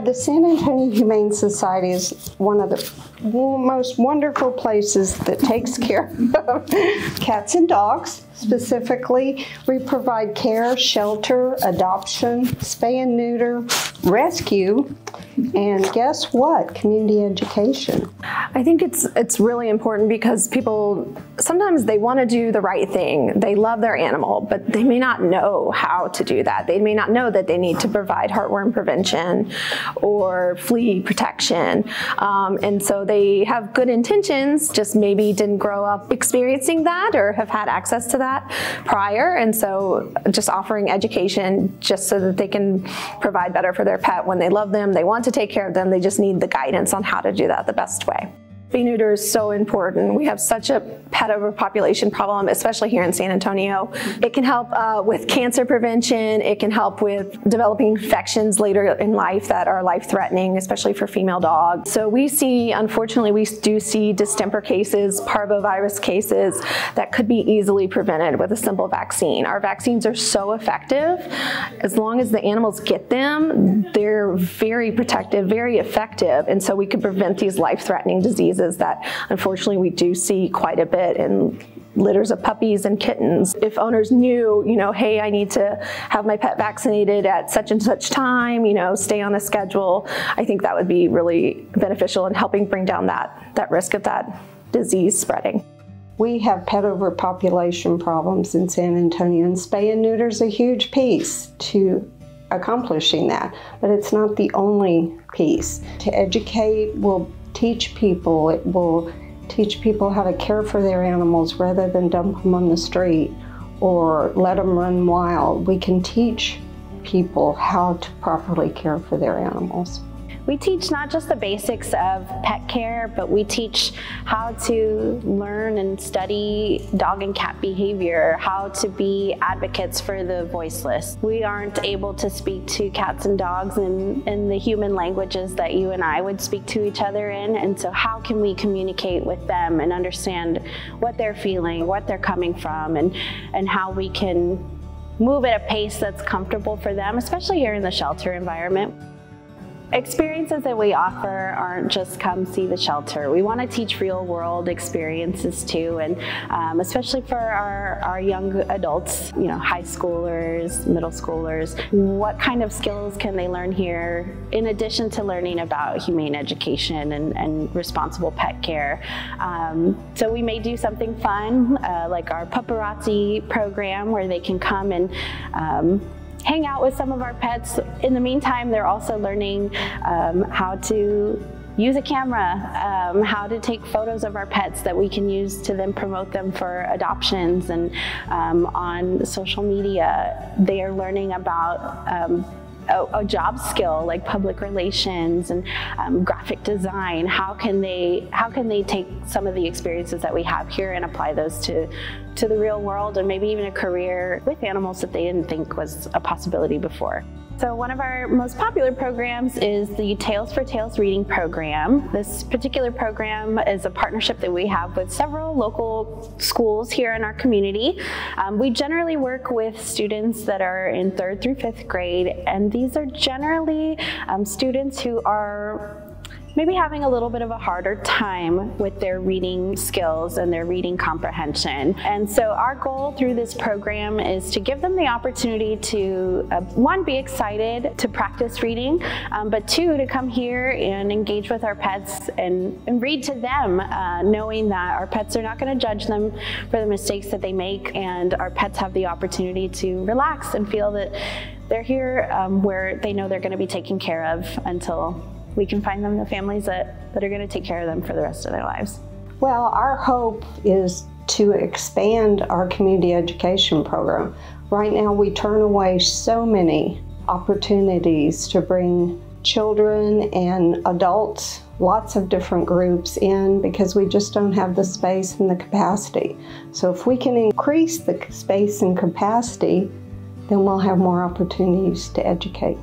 The San Antonio Humane Society is one of the most wonderful places that takes care of cats and dogs. Specifically, we provide care, shelter, adoption, spay and neuter, rescue, and guess what? Community education. I think it's really important because people, sometimes they want to do the right thing. They love their animal, but they may not know how to do that. They may not know that they need to provide heartworm prevention or flea protection. And so they have good intentions, just maybe didn't grow up experiencing that or have had access to that prior. And so just offering education just so that they can provide better for their pet when they love them, they want to take care of them, they just need the guidance on how to do that the best way. Spay neuter is so important. We have such a pet overpopulation problem, especially here in San Antonio. It can help with cancer prevention. It can help with developing infections later in life that are life-threatening, especially for female dogs. So we see, unfortunately, we do see distemper cases, parvovirus cases that could be easily prevented with a simple vaccine. Our vaccines are so effective. As long as the animals get them, they're very protective, very effective, and so we could prevent these life-threatening diseases that unfortunately we do see quite a bit in litters of puppies and kittens. If owners knew, hey, I need to have my pet vaccinated at such and such time, stay on a schedule, I think that would be really beneficial in helping bring down that risk of that disease spreading. We have pet overpopulation problems in San Antonio, and spay and neuter is a huge piece to accomplishing that, but it's not the only piece. To educate will teach people. It will teach people how to care for their animals rather than dump them on the street or let them run wild. We can teach people how to properly care for their animals. We teach not just the basics of pet care, but we teach how to learn and study dog and cat behavior, how to be advocates for the voiceless. We aren't able to speak to cats and dogs in the human languages that you and I would speak to each other in, and so how can we communicate with them and understand what they're feeling, what they're coming from, and how we can move at a pace that's comfortable for them, especially here in the shelter environment. Experiences that we offer aren't just come see the shelter. We want to teach real world experiences too, and especially for our young adults, high schoolers, middle schoolers, what kind of skills can they learn here in addition to learning about humane education and responsible pet care. So we may do something fun like our paparazzi program where they can come and hang out with some of our pets. In the meantime, they're also learning how to use a camera, how to take photos of our pets that we can use to then promote them for adoptions, and on social media. They are learning about a job skill like public relations and graphic design. How can they take some of the experiences that we have here and apply those to the real world, and maybe even a career with animals that they didn't think was a possibility before. So one of our most popular programs is the Tales for Tales reading program. This particular program is a partnership that we have with several local schools here in our community. We generally work with students that are in 3rd through 5th grade, and these are generally students who are maybe having a little bit of a harder time with their reading skills and their reading comprehension. And so our goal through this program is to give them the opportunity to, one, be excited to practice reading, but two, to come here and engage with our pets and read to them, knowing that our pets are not going to judge them for the mistakes that they make, and our pets have the opportunity to relax and feel that they're here where they know they're going to be taken care of until we can find them the families that are going to take care of them for the rest of their lives. Well, our hope is to expand our community education program. Right now we turn away so many opportunities to bring children and adults, lots of different groups in, because we just don't have the space and the capacity. So if we can increase the space and capacity, then we'll have more opportunities to educate.